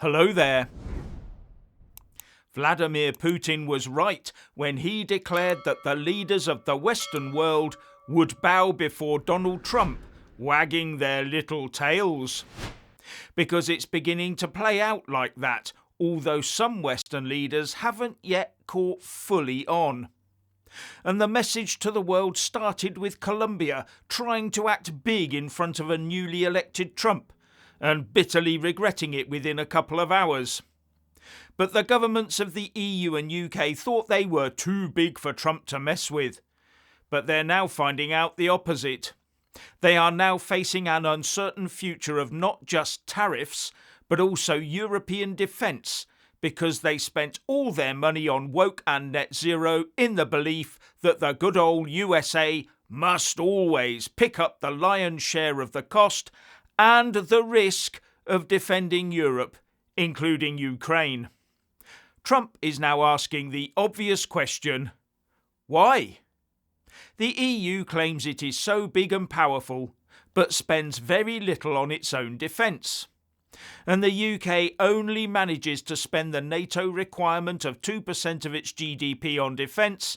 Hello there. Vladimir Putin was right when he declared that the leaders of the Western world would bow before Donald Trump, wagging their little tails. Because it's beginning to play out like that, although some Western leaders haven't yet caught fully on. And the message to the world started with Colombia trying to act big in front of a newly elected Trump, and bitterly regretting it within a couple of hours. But the governments of the EU and UK thought they were too big for Trump to mess with. But they're now finding out the opposite. They are now facing an uncertain future of not just tariffs, but also European defence, because they spent all their money on woke and net zero in the belief that the good old USA must always pick up the lion's share of the cost and the risk of defending Europe, including Ukraine. Trump is now asking the obvious question, why? The EU claims it is so big and powerful, but spends very little on its own defence. And the UK only manages to spend the NATO requirement of 2% of its GDP on defence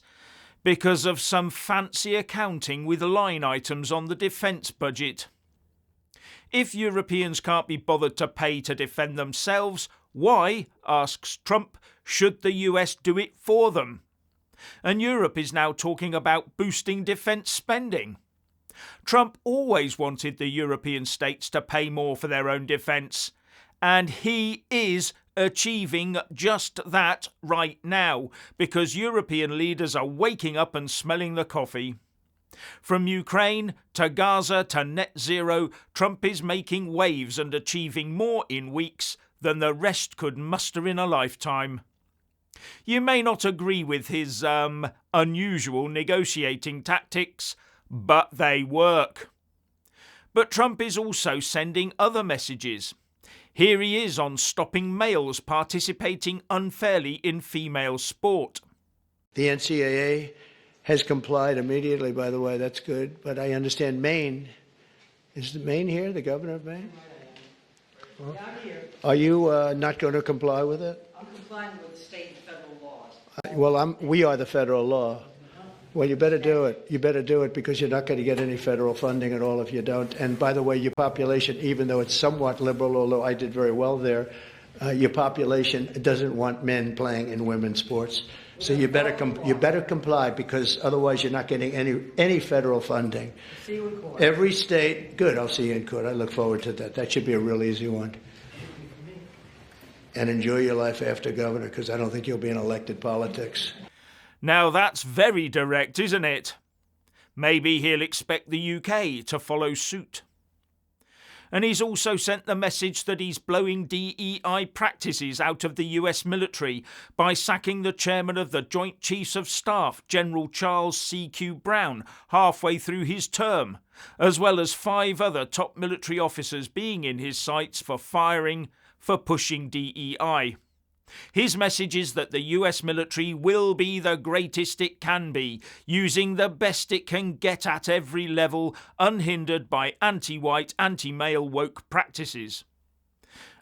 because of some fancy accounting with line items on the defence budget. If Europeans can't be bothered to pay to defend themselves, why, asks Trump, should the US do it for them? And Europe is now talking about boosting defence spending. Trump always wanted the European states to pay more for their own defence, and he is achieving just that right now, because European leaders are waking up and smelling the coffee. From Ukraine to Gaza to net zero, Trump is making waves and achieving more in weeks than the rest could muster in a lifetime. You may not agree with his unusual negotiating tactics, but they work. But Trump is also sending other messages. Here he is on stopping males participating unfairly in female sport. The NCAA has complied immediately, by the way, that's good. But I understand Maine, is Maine here, the governor of Maine? Well, I'm here. Are you not going to comply with it? I'm complying with state and federal laws. Well, we are the federal law. Well, you better do it. You better do it because you're not going to get any federal funding at all if you don't. And by the way, your population, even though it's somewhat liberal, although I did very well there, your population doesn't want men playing in women's sports. So you better comply because otherwise you're not getting any federal funding. See you in court. Every state, good, I'll see you in court. I look forward to that. That should be a real easy one. And enjoy your life after governor because I don't think you'll be in elected politics. Now that's very direct, isn't it? Maybe he'll expect the UK to follow suit. And he's also sent the message that he's blowing DEI practices out of the US military by sacking the chairman of the Joint Chiefs of Staff, General Charles C.Q. Brown, halfway through his term, as well as 5 other top military officers being in his sights for firing for pushing DEI. His message is that the US military will be the greatest it can be, using the best it can get at every level, unhindered by anti-white, anti-male woke practices.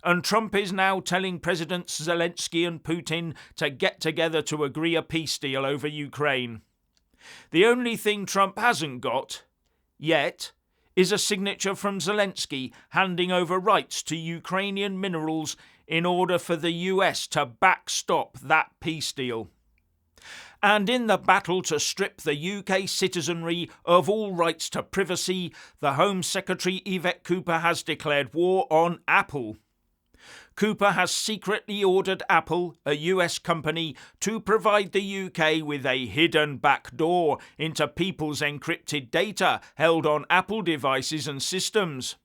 And Trump is now telling Presidents Zelensky and Putin to get together to agree a peace deal over Ukraine. The only thing Trump hasn't got, yet, is a signature from Zelensky handing over rights to Ukrainian minerals in order for the US to backstop that peace deal. And in the battle to strip the UK citizenry of all rights to privacy, the Home Secretary Yvette Cooper has declared war on Apple. Cooper has secretly ordered Apple, a US company, to provide the UK with a hidden backdoor into people's encrypted data held on Apple devices and systems.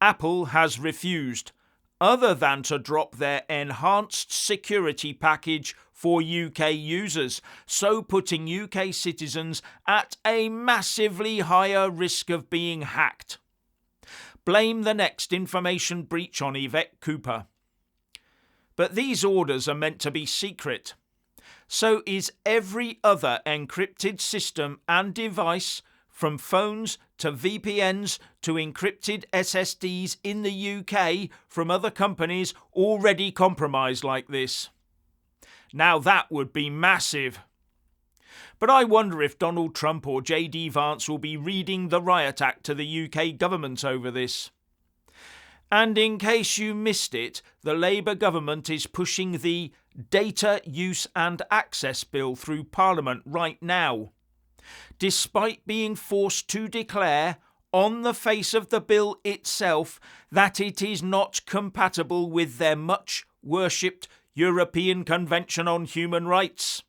Apple has refused, other than to drop their enhanced security package for UK users, so putting UK citizens at a massively higher risk of being hacked. Blame the next information breach on Yvette Cooper. But these orders are meant to be secret. So is every other encrypted system and device, from phones to VPNs to encrypted SSDs in the UK from other companies already compromised like this. Now that would be massive. But I wonder if Donald Trump or JD Vance will be reading the Riot Act to the UK government over this. And in case you missed it, the Labour government is pushing the Data Use and Access Bill through Parliament right now, despite being forced to declare on the face of the bill itself that it is not compatible with their much worshipped European Convention on Human Rights.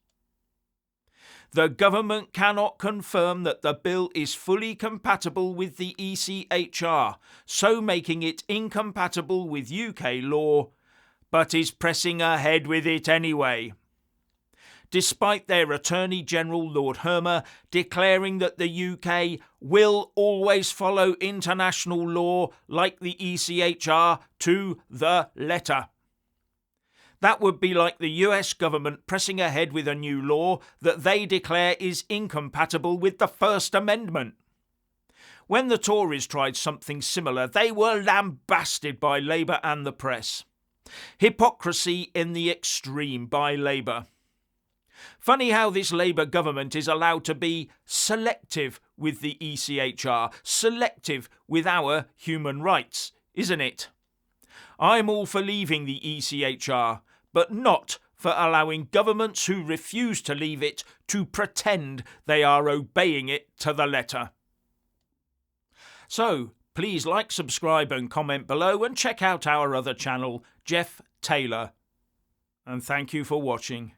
The government cannot confirm that the bill is fully compatible with the ECHR, so making it incompatible with UK law, but is pressing ahead with it anyway. Despite their Attorney General Lord Hermer declaring that the UK will always follow international law like the ECHR to the letter. That would be like the US government pressing ahead with a new law that they declare is incompatible with the First Amendment. When the Tories tried something similar, they were lambasted by Labour and the press. Hypocrisy in the extreme by Labour. Funny how this Labour government is allowed to be selective with the ECHR, selective with our human rights, isn't it? I'm all for leaving the ECHR, but not for allowing governments who refuse to leave it to pretend they are obeying it to the letter. So, please like, subscribe and comment below and check out our other channel, Jeff Taylor. And thank you for watching.